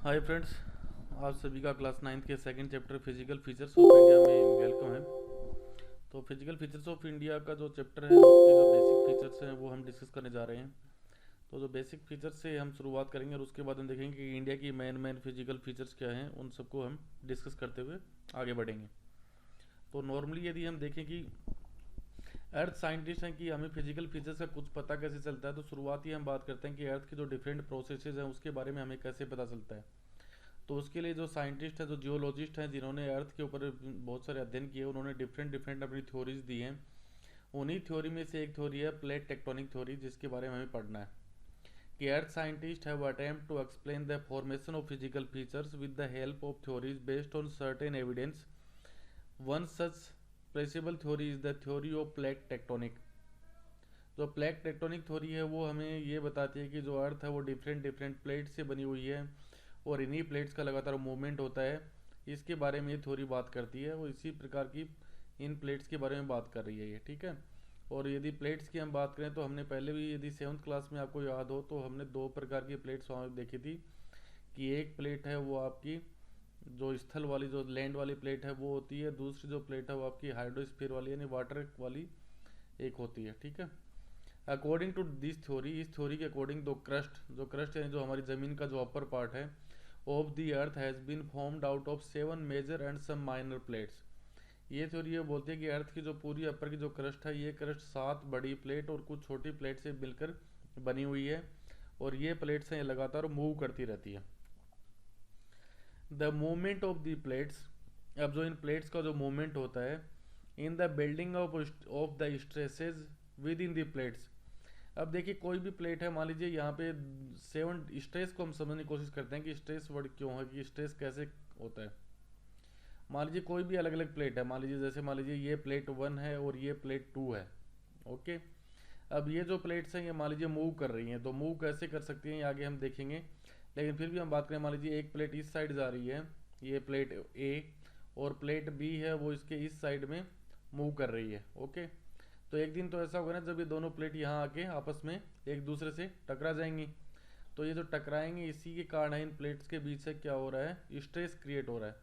Hi friends, आप सभी का क्लास 9th के second chapter physical features of India में वेलकम है। तो फिजिकल फीचर्स ऑफ इंडिया का जो चैप्टर है उसके जो बेसिक फीचर्स हैं वो हम डिस्कस करने जा रहे हैं। तो जो बेसिक फीचर्स से हम शुरुआत करेंगे और उसके बाद हम देखेंगे कि इंडिया की मेन फिजिकल फीचर्स क्या हैं, उन सबको हम डिस्कस करते हुए आगे बढ़ेंगे। तो नॉर्मली यदि हम देखें कि अर्थ साइंटिस्ट हैं कि हमें फिजिकल फीचर्स का कुछ पता कैसे चलता है, तो शुरुआत ही हम बात करते हैं कि अर्थ के जो डिफरेंट प्रोसेसेस हैं उसके बारे में हमें कैसे पता चलता है। तो उसके लिए जो साइंटिस्ट हैं, जो जियोलॉजिस्ट हैं, जिन्होंने अर्थ के ऊपर बहुत सारे अध्ययन किए, उन्होंने डिफरेंट डिफरेंट अपनी थ्योरीज दी हैं। उन्हीं थ्योरी में से एक थ्योरी है प्लेट टेक्टोनिक थ्योरी, जिसके बारे में हमें पढ़ना है कि earth scientist have attempt to explain the formation of physical features with the help of theories based on certain evidence. One such possible theory is the theory of plate tectonic. जो plate tectonic theory है वो हमें ये बताती है कि जो अर्थ है वो डिफरेंट डिफरेंट प्लेट से बनी हुई है और इन्हीं प्लेट्स का लगातार मूवमेंट होता है। इसके बारे में ये थ्योरी बात करती है, वो इसी प्रकार की इन प्लेट्स के बारे में बात कर रही है ये, ठीक है। और यदि प्लेट्स की हम बात करें तो हमने पहले भी, यदि 7th क्लास में आपको याद हो, तो हमने दो प्रकार की प्लेट्स वहाँ देखी थी कि एक प्लेट है वो आपकी जो स्थल वाली, जो लैंड वाली प्लेट है वो होती है, दूसरी जो प्लेट है वो आपकी हाइड्रोस्फीयर वाली यानी वाटर वाली एक होती है, ठीक है। अकॉर्डिंग टू दिस थ्योरी, इस थ्योरी के अकॉर्डिंग जो क्रस्ट यानी जो हमारी ज़मीन का जो अपर पार्ट है of the earth has been formed out of 7 major and some minor plates. ये थ्योरी ये बोलती है कि अर्थ की जो पूरी अपर की जो क्रस्ट है, ये क्रस्ट 7 बड़ी प्लेट और कुछ छोटी प्लेट से मिलकर बनी हुई है और ये प्लेट्स हैं, ये लगातार मूव करती रहती है। The movement of the plates, अब जो इन प्लेट्स का जो मूवमेंट होता है, in the building of the stresses with in the plates. अब देखिए कोई भी प्लेट है, मान लीजिए यहाँ पे 7 स्ट्रेस को हम समझने की कोशिश करते हैं कि स्ट्रेस वर्ड क्यों है, कि स्ट्रेस कैसे होता है। मान लीजिए कोई भी अलग अलग प्लेट है, मान लीजिए जैसे मान लीजिए ये प्लेट 1 है और ये प्लेट 2 है, ओके। अब ये जो प्लेट्स हैं ये मान लीजिए मूव कर रही हैं, तो मूव कैसे कर सकती हैं ये आगे हम देखेंगे। लेकिन फिर भी हम बात करें, मान लीजिए एक प्लेट इस साइड जा रही है, ये प्लेट ए, और प्लेट बी है वो इसके इस साइड में मूव कर रही है, ओके। तो एक दिन तो ऐसा होगा ना जब ये दोनों प्लेट यहाँ आके आपस में एक दूसरे से टकरा जाएंगी। तो ये जो टकराएंगे, इसी के कारण इन प्लेट्स के बीच से क्या हो रहा है, स्ट्रेस क्रिएट हो रहा है।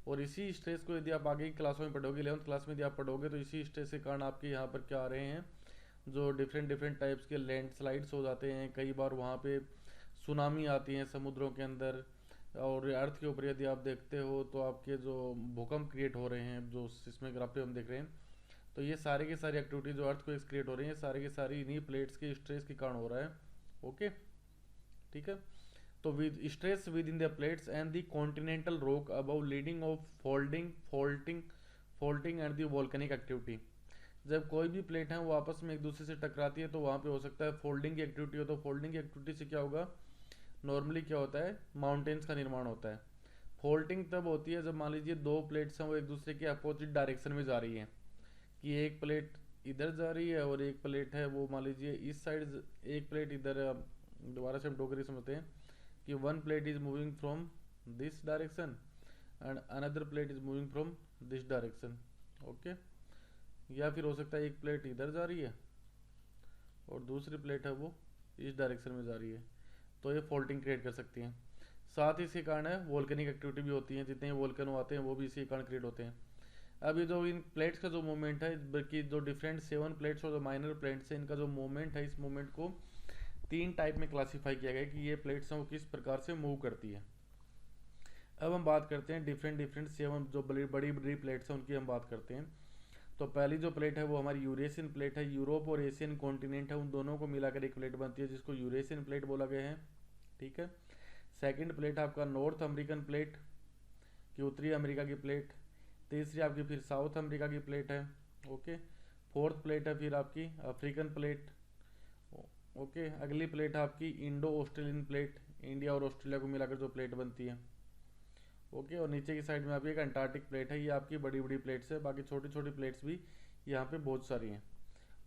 और इसी स्ट्रेस को यदि आप आगे की क्लासों में पढ़ोगे, 11th क्लास में यदि आप पढ़ोगे, तो इसी स्ट्रेस के कारण आपके यहाँ पर क्या आ रहे हैं, जो डिफरेंट डिफरेंट टाइप्स के लैंडस्लाइड्स हो जाते हैं। कई बार वहाँ पे सुनामी आती हैं समुद्रों के अंदर। और अर्थ के ऊपर यदि आप देखते हो तो आपके जो भूकंप क्रिएट हो रहे हैं, जो सिस्मोग्राफी हम देख रहे हैं, तो ये सारे के सारी एक्टिविटी जो अर्थ को क्रिएट हो रही है, सारे के सारी इन्हीं प्लेट्स के स्ट्रेस के कारण हो रहा है, ओके, ठीक है। तो with stress with in the plates and the continental rock above leading of folding and the volcanic activity. जब कोई भी प्लेट है वो आपस में एक दूसरे से टकराती है तो वहाँ पे हो सकता है फोल्डिंग की एक्टिविटी हो। तो फोल्डिंग की एक्टिविटी से क्या होगा, नॉर्मली क्या होता है, माउंटेन्स का निर्माण होता है। फोल्डिंग तब होती है जब मान लीजिए दो प्लेट्स हैं वो एक दूसरे के अपोजिट डायरेक्शन में जा रही हैं, कि एक प्लेट इधर जा रही है और एक प्लेट है वो मान लीजिए इस साइड, एक प्लेट इधर। दोबारा से हम डोगरी समझते हैं कि one plate is moving from this direction and another plate is moving from this direction, okay. या फिर हो सकता है एक प्लेट इधर जा रही है और दूसरी प्लेट है वो इस डायरेक्शन में जा रही है, तो ये फोल्डिंग क्रिएट कर सकती हैं। साथ ही इसी कारण है वोल्केनिक एक्टिविटी भी होती है, जितने वोल्केनो आते हैं वो भी इसी कारण क्रिएट होते हैं। अब ये जो इन प्लेट्स का जो मूवमेंट है, बल्कि जो डिफरेंट 7 प्लेट्स और जो माइनर प्लेट्स हैं, इनका जो मूवमेंट है, इस मूवमेंट को 3 टाइप में क्लासीफाई किया गया है कि ये प्लेट्स हैं वो किस प्रकार से मूव करती है। अब हम बात करते हैं डिफरेंट डिफरेंट 7 जो बड़ी बड़ी बड़ी प्लेट्स हैं उनकी हम बात करते हैं। तो पहली जो प्लेट है वो हमारी यूरेशियन प्लेट है। यूरोप और एशियन कॉन्टिनेंट है, उन दोनों को मिलाकर एक प्लेट बनती है जिसको यूरेशियन प्लेट बोला गया है, ठीक है। सेकंड प्लेट है आपका नॉर्थ अमेरिकन प्लेट, कि उत्तरी अमेरिका की प्लेट। तीसरी आपकी फिर साउथ अमेरिका की प्लेट है, ओके। फोर्थ प्लेट है फिर आपकी अफ्रीकन प्लेट, ओके। अगली प्लेट है आपकी इंडो ऑस्ट्रेलियन प्लेट, इंडिया और ऑस्ट्रेलिया को मिलाकर जो प्लेट बनती है, ओके। और नीचे की साइड में आपकी एक अंटार्कटिक प्लेट है। ये आपकी बड़ी बड़ी प्लेट्स है, बाकी छोटी छोटी प्लेट्स भी यहाँ पे बहुत सारी हैं।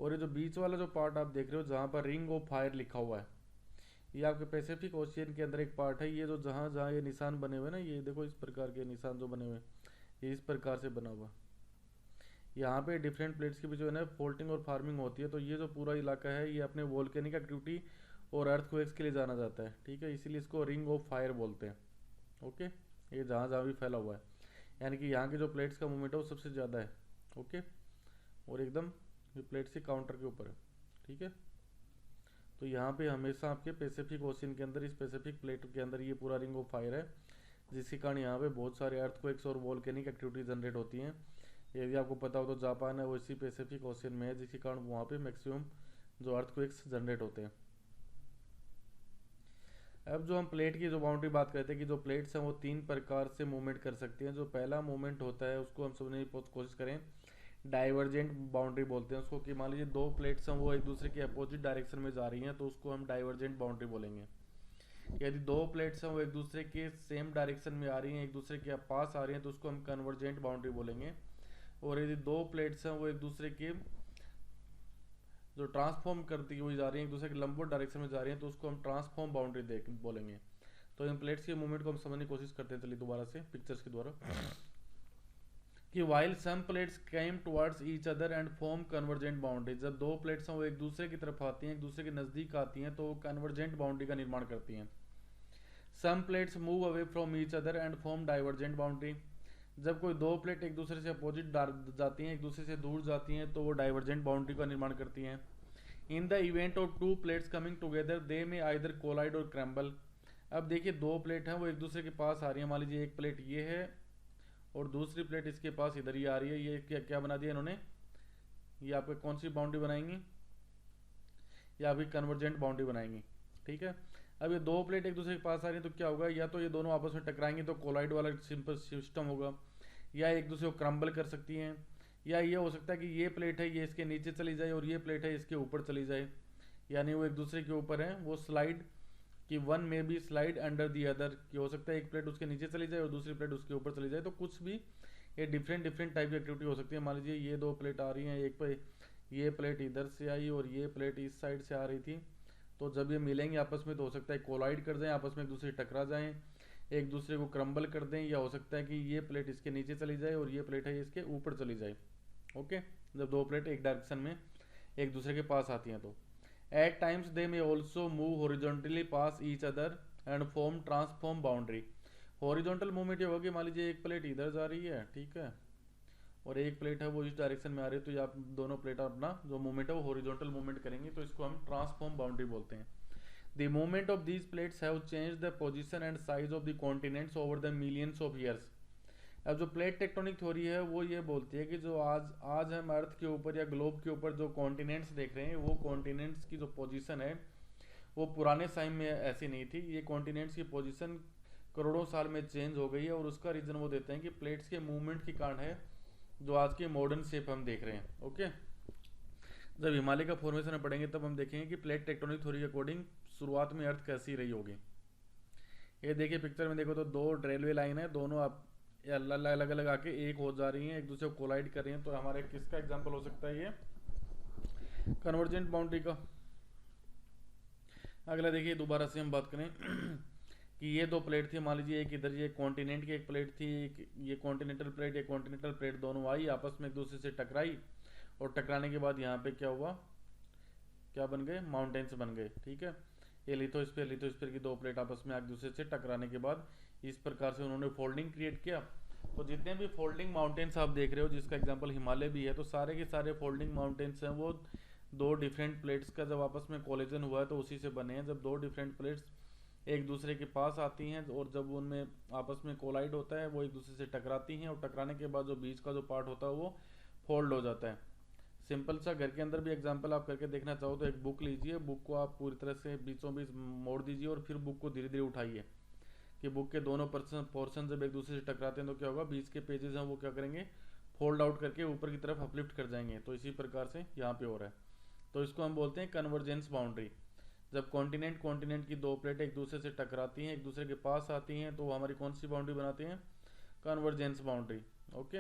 और ये जो बीच वाला जो पार्ट आप देख रहे हो जहाँ पर रिंग ऑफ फायर लिखा हुआ है, ये आपके पैसिफिक ओशियन के अंदर एक पार्ट है। ये जो जहाँ जहाँ ये निशान बने हुए हैं ना, ये देखो इस प्रकार के निशान जो बने हुए हैं, ये इस प्रकार से बना हुआ। यहाँ पे डिफरेंट प्लेट्स के बीच जो है ना फोल्टिंग और फार्मिंग होती है। तो ये जो पूरा इलाका है ये अपने वोल्केनिक एक्टिविटी और अर्थक्वेक्स के लिए जाना जाता है, ठीक है, इसीलिए इसको रिंग ऑफ फायर बोलते हैं। ओके, ये जहाँ जहाँ भी फैला हुआ है, यानी कि यहाँ के जो प्लेट्स का मूवमेंट है वो सबसे ज़्यादा है। ओके, और एकदम ये प्लेट्स के काउंटर के ऊपर है। ठीक है, तो यहाँ पे हमेशा आपके पैसिफिक ओशियन के अंदर, इस पैसिफिक प्लेट के अंदर ये पूरा रिंग ऑफ फायर है, जिसके कारण यहाँ पे बहुत सारे अर्थक्वेक्स और वोल्केनिक एक्टिविटी जनरेट होती हैं। यदि आपको पता हो तो जापान है वो इसी पैसिफिक ओशियन में है, जिसके कारण वहाँ पे मैक्सिमम जो अर्थक्वेक्स जनरेट होते हैं। अब जो हम प्लेट की जो बाउंड्री बात करते हैं कि जो प्लेट्स हैं वो 3 प्रकार से मूवमेंट कर सकती हैं। जो पहला मूवमेंट होता है उसको हम समझने की कोशिश करें, डाइवर्जेंट बाउंड्री बोलते हैं उसको, कि मान लीजिए दो प्लेट्स हैं वो एक दूसरे के अपोजिट डायरेक्शन में जा रही हैं तो उसको हम डाइवर्जेंट बाउंड्री बोलेंगे। यदि दो प्लेट्स हैं वो एक दूसरे के सेम डायरेक्शन में आ रही हैं, एक दूसरे के पास आ रही हैं, तो उसको हम कन्वर्जेंट बाउंड्री बोलेंगे। और यदि दो प्लेट्स हैं वो एक दूसरे के जो ट्रांसफॉर्म करती हुई जा रही है, एक दूसरे के लंबवत डायरेक्शन में जा रही हैं, तो उसको हम ट्रांसफॉर्म बाउंड्री बोलेंगे। तो इन प्लेट्स के मूवमेंट को हम समझने की कोशिश करते हैं, चलिए दोबारा से पिक्चर्स के द्वारा, कि while some plates came towards each other and form convergent boundary, जब दो प्लेट्स हैं वो एक दूसरे की तरफ आती हैं, एक दूसरे के नज़दीक आती हैं, तो वो कन्वर्जेंट बाउंड्री का निर्माण करती हैं। Some plates move away from each other and form divergent boundary, जब कोई दो प्लेट एक दूसरे से अपोजिट जाती हैं, एक दूसरे से दूर जाती हैं, तो वो डाइवर्जेंट बाउंड्री का निर्माण करती हैं। In the event of to plates coming together they में आइदर कोलाइड और क्रैम्बल। अब देखिए दो प्लेट हैं वो एक दूसरे के पास आ रही है, मान लीजिए एक प्लेट ये है और दूसरी प्लेट इसके पास इधर ही आ रही है, ये क्या क्या बना दिया इन्होंने, ये आपको कौन सी बाउंड्री बनाएंगी, ये आपकी कन्वर्जेंट बाउंड्री बनाएंगी। ठीक है, अब ये दो प्लेट एक दूसरे के पास आ रही है तो क्या होगा, या तो ये दोनों आपस में टकराएंगे तो कोलाइड वाला सिंपल सिस्टम होगा, या एक दूसरे को क्रम्बल कर सकती हैं, या ये हो सकता है कि ये प्लेट है ये इसके नीचे चली जाए और ये प्लेट है इसके ऊपर चली जाए, यानी वो एक दूसरे के ऊपर है, वो स्लाइड कि वन में भी स्लाइड अंडर दी अदर, कि हो सकता है एक प्लेट उसके नीचे चली जाए और दूसरी प्लेट उसके ऊपर चली जाए। तो कुछ भी ये डिफरेंट डिफरेंट टाइप की एक्टिविटी हो सकती है। मान लीजिए ये दो प्लेट आ रही हैं, एक पे ये प्लेट इधर से आई और ये प्लेट इस साइड से आ रही थी, तो जब ये मिलेंगे आपस में तो हो सकता है कोलाइड कर जाएं, आपस में एक दूसरे टकरा जाएं, एक दूसरे को क्रम्बल कर दें, या हो सकता है कि ये प्लेट इसके नीचे चली जाए और ये प्लेट है इसके ऊपर चली जाए। ओके, जब दो प्लेट एक डायरेक्शन में एक दूसरे के पास आती हैं तो at times they may also move horizontally past each other and form transform boundary. Horizontal movement ये होगा कि मान लीजिए एक प्लेट इधर जा रही है, ठीक है, और एक प्लेट है वो इस डायरेक्शन में आ रही है, तो ये आप दोनों प्लेट अपना जो मूवमेंट है वो हॉरिजॉन्टल मूवमेंट करेंगे, तो इसको हम ट्रांसफॉर्म बाउंड्री बोलते हैं। The movement of these plates have changed the position and size of the continents over the millions of years. अब जो प्लेट टेक्टोनिक थ्योरी है वो ये बोलती है कि जो आज आज हम अर्थ के ऊपर या ग्लोब के ऊपर जो कॉन्टिनेंट्स देख रहे हैं, वो कॉन्टिनेंट्स की जो पोजीशन है वो पुराने टाइम में ऐसी नहीं थी। ये कॉन्टिनेंट्स की पोजीशन करोड़ों साल में चेंज हो गई है, और उसका रीज़न वो देते हैं कि प्लेट्स के मूवमेंट के कारण है जो आज के मॉडर्न शेप हम देख रहे हैं। ओके, जब हिमालय का फॉर्मेशन में पढ़ेंगे तब हम देखेंगे कि प्लेट टेक्टोनिक थ्योरी के अकॉर्डिंग शुरुआत में अर्थ कैसी रही होगी। ये देखिए पिक्चर में देखो तो दो रेलवे लाइन है, दोनों आप अलग अलग आके एक हो जा रही हैं, एक दूसरे को कोलाइड कर रही हैं, तो हमारे किसका एग्जांपल हो सकता है, ये कन्वर्जेंट बाउंड्री का। अगला देखिए दोबारा से हम बात करें कि ये दो प्लेट थी, मान लीजिए एक इधर ये कॉन्टिनेंट की एक प्लेट थी, ये कॉन्टिनेंटल प्लेट, ये कॉन्टिनेंटल प्लेट, दोनों आई आपस में एक दूसरे से टकराई, और टकराने के बाद यहाँ पे क्या हुआ, क्या बन गए, माउंटेन्स बन गए। ठीक है, ये लिथोस्फीयर की दो प्लेट आपस में एक दूसरे से टकराने के बाद इस प्रकार से उन्होंने फोल्डिंग क्रिएट किया। तो जितने भी फोल्डिंग माउंटेन्स आप देख रहे हो, जिसका एग्जांपल हिमालय भी है, तो सारे के सारे फोल्डिंग माउंटेन्स हैं वो दो डिफरेंट प्लेट्स का जब आपस में कोलिजन हुआ है तो उसी से बने हैं। जब दो डिफरेंट प्लेट्स एक दूसरे के पास आती हैं और जब उनमें आपस में कोलाइड होता है, वो एक दूसरे से टकराती हैं, और टकराने के बाद जो बीच का जो पार्ट होता है वो फोल्ड हो जाता है। सिंपल सा घर के अंदर भी एग्जांपल आप करके देखना चाहो तो एक बुक लीजिए, बुक को आप पूरी तरह से बीचों बीच मोड़ दीजिए और फिर बुक को धीरे धीरे उठाइए, कि बुक के दोनों पोर्शन जब एक दूसरे से टकराते हैं तो क्या होगा, बीच के पेजेस हैं वो क्या करेंगे, फोल्ड आउट करके ऊपर की तरफ अपलिफ्ट कर जाएंगे। तो इसी प्रकार से यहाँ पे हो रहा है, तो इसको हम बोलते हैं कन्वर्जेंस बाउंड्री। जब कॉन्टिनेंट की दो प्लेट एक दूसरे से टकराती हैं, एक दूसरे के पास आती हैं, तो वो हमारी कौन सी बाउंड्री बनाती हैं, कन्वर्जेंस बाउंड्री। ओके,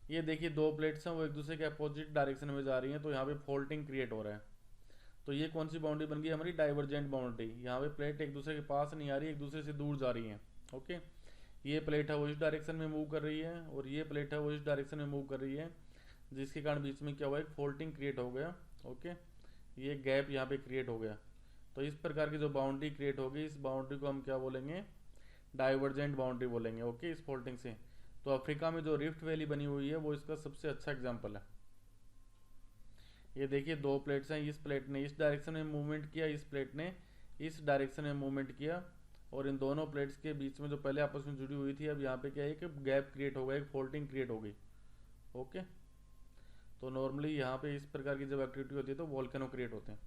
ये देखिए दो प्लेट्स हैं वो एक दूसरे के अपोजिट डायरेक्शन में जा रही हैं, तो यहाँ पे फोल्डिंग क्रिएट हो रहा है, तो ये कौन सी बाउंड्री बन गई, हमारी डाइवर्जेंट बाउंड्री। यहाँ पे प्लेट एक दूसरे के पास नहीं आ रही, एक दूसरे से दूर जा रही हैं। ओके, ये प्लेट है वो इस डायरेक्शन में मूव कर रही है और ये प्लेट है वो इस डायरेक्शन में मूव कर रही है, जिसके कारण बीच में क्या हुआ, एक फोल्डिंग क्रिएट हो गया। ओके, ये गैप यहाँ पे क्रिएट हो गया। तो इस प्रकार की जो बाउंड्री क्रिएट होगी, इस बाउंड्री को हम क्या बोलेंगे, डाइवर्जेंट बाउंड्री बोलेंगे, ओके, इस फोल्डिंग से। तो अफ्रीका में जो रिफ्ट वैली बनी हुई है वो इसका सबसे अच्छा एग्जाम्पल है। ये देखिए दो प्लेट्स हैं, इस प्लेट ने इस डायरेक्शन में मूवमेंट किया, इस प्लेट ने इस डायरेक्शन में मूवमेंट किया, और इन दोनों प्लेट्स के बीच में जो पहले आपस में जुड़ी हुई थी, अब यहाँ पे क्या है कि गैप क्रिएट हो गया, एक फोल्डिंग क्रिएट हो गई, ओके। तो नॉर्मली यहाँ पे इस प्रकार की जब एक्टिविटी होती है तो वॉल्केनो क्रिएट होते हैं।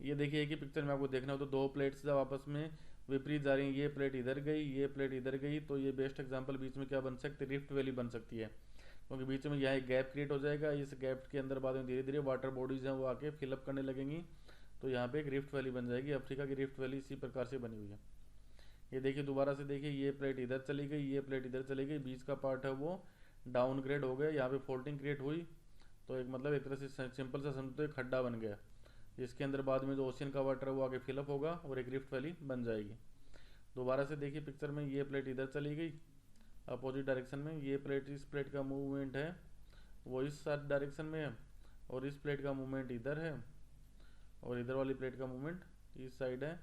ये देखिए एक ही पिक्चर में आपको देखना हो तो दो प्लेट्स जब आपस में विपरीत जा रही हैं, ये प्लेट इधर गई, ये प्लेट इधर गई, तो ये बेस्ट एग्जांपल बीच में क्या बन सकती है, रिफ्ट वैली बन सकती है, क्योंकि बीच में यहाँ एक गैप क्रिएट हो जाएगा, इस गैप के अंदर बाद में धीरे धीरे वाटर बॉडीज हैं वो आके फिलअप करने लगेंगी, तो यहाँ पे एक रिफ्ट वैली बन जाएगी। अफ्रीका की रिफ्ट वैली इसी प्रकार से बनी हुई है। ये देखिए दोबारा से देखिए, ये प्लेट इधर चली गई, ये प्लेट इधर चली गई, बीच का पार्ट है वो डाउनग्रेड हो गया, यहाँ पे फोल्डिंग क्रिएट हुई, तो एक मतलब एक तरह से सिंपल सा समझो तो एक खड्डा बन गया, इसके अंदर बाद में जो ओशियन का वाटर है वो आगे फिलअप होगा और एक रिफ्ट वैली बन जाएगी। दोबारा से देखिए पिक्चर में, ये प्लेट इधर चली गई अपोजिट डायरेक्शन में, ये प्लेट इस प्लेट का मूवमेंट है वो इस डायरेक्शन में है, और इस प्लेट का मूवमेंट इधर है, और इधर वाली प्लेट का मूवमेंट इस साइड है,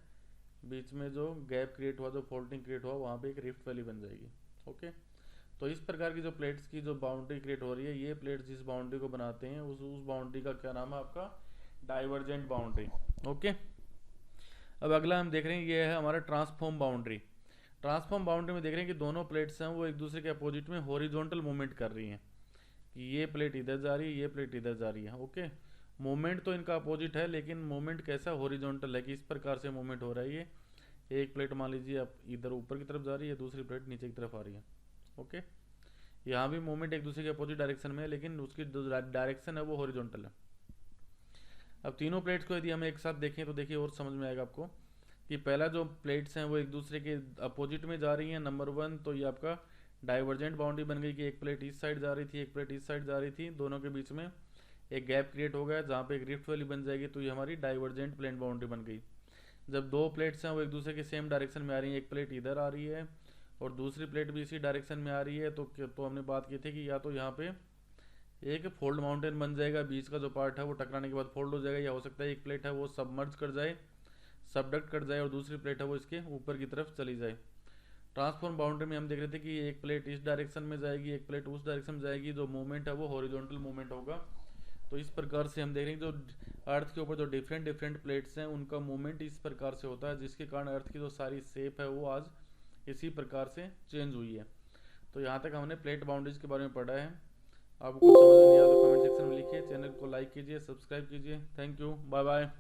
बीच में जो गैप क्रिएट हुआ, जो फोल्डिंग क्रिएट हुआ, वहाँ पे एक रिफ्ट वैली बन जाएगी, ओके। तो इस प्रकार की जो प्लेट्स की जो बाउंड्री क्रिएट हो रही है, ये प्लेट्स जिस बाउंड्री को बनाते हैं उस बाउंड्री का क्या नाम है आपका, डाइवर्जेंट बाउंड्री, ओके। अब अगला हम देख रहे हैं, ये है हमारा ट्रांसफॉर्म बाउंड्री। ट्रांसफॉर्म बाउंड्री में देख रहे हैं कि दोनों प्लेट्स हैं वो एक दूसरे के अपोजिट में हॉरिजॉन्टल मूवमेंट कर रही हैं, कि ये प्लेट इधर जा रही है, ये प्लेट इधर जा रही है, ओके। मूवमेंट तो इनका अपोजिट है, लेकिन मूवमेंट कैसा, हॉरिजॉन्टल है, कि इस प्रकार से मूवमेंट हो रहा है। ये एक प्लेट मान लीजिए अब इधर ऊपर की तरफ जा रही है, दूसरी प्लेट नीचे की तरफ आ रही है, ओके। यहाँ भी मूवमेंट एक दूसरे के अपोजिट डायरेक्शन में है, लेकिन उसकी जो डायरेक्शन है वो हॉरिजॉन्टल है। अब तीनों प्लेट्स को यदि हम एक साथ देखें तो देखिए और समझ में आएगा आपको कि पहला जो प्लेट्स हैं वो एक दूसरे के अपोजिट में जा रही हैं, नंबर 1, तो ये आपका डाइवर्जेंट बाउंड्री बन गई कि एक प्लेट इस साइड जा रही थी, एक प्लेट इस साइड जा रही थी, दोनों के बीच में एक गैप क्रिएट हो गया जहाँ पे एक रिफ्ट वैली बन जाएगी, तो ये हमारी डाइवर्जेंट प्लेन बाउंड्री बन गई। जब दो प्लेट्स हैं वो एक दूसरे के सेम डायरेक्शन में आ रही हैं, एक प्लेट इधर आ रही है और दूसरी प्लेट भी इसी डायरेक्शन में आ रही है, तो हमने बात की थी कि या तो यहाँ पे एक फोल्ड माउंटेन बन जाएगा, बीच का जो पार्ट है वो टकराने के बाद फोल्ड हो जाएगा, या हो सकता है एक प्लेट है वो सबमर्ज कर जाए, सबडक्ट कर जाए, और दूसरी प्लेट है वो इसके ऊपर की तरफ चली जाए। ट्रांसफॉर्म बाउंड्री में हम देख रहे थे कि एक प्लेट इस डायरेक्शन में जाएगी, एक प्लेट उस डायरेक्शन में जाएगी, जो मूवमेंट है वो हॉरिजॉन्टल मूवमेंट होगा। तो इस प्रकार से हम देख रहे हैं जो अर्थ के ऊपर जो डिफरेंट डिफरेंट प्लेट्स हैं उनका मूवमेंट इस प्रकार से होता है, जिसके कारण अर्थ की जो सारी शेप है वो आज इसी प्रकार से चेंज हुई है। तो यहाँ तक हमने प्लेट बाउंड्रीज के बारे में पढ़ा है। आपको कुछ समझ में नहीं आया तो कमेंट सेक्शन में लिखिए, चैनल को लाइक कीजिए, सब्सक्राइब कीजिए। Thank you, bye bye.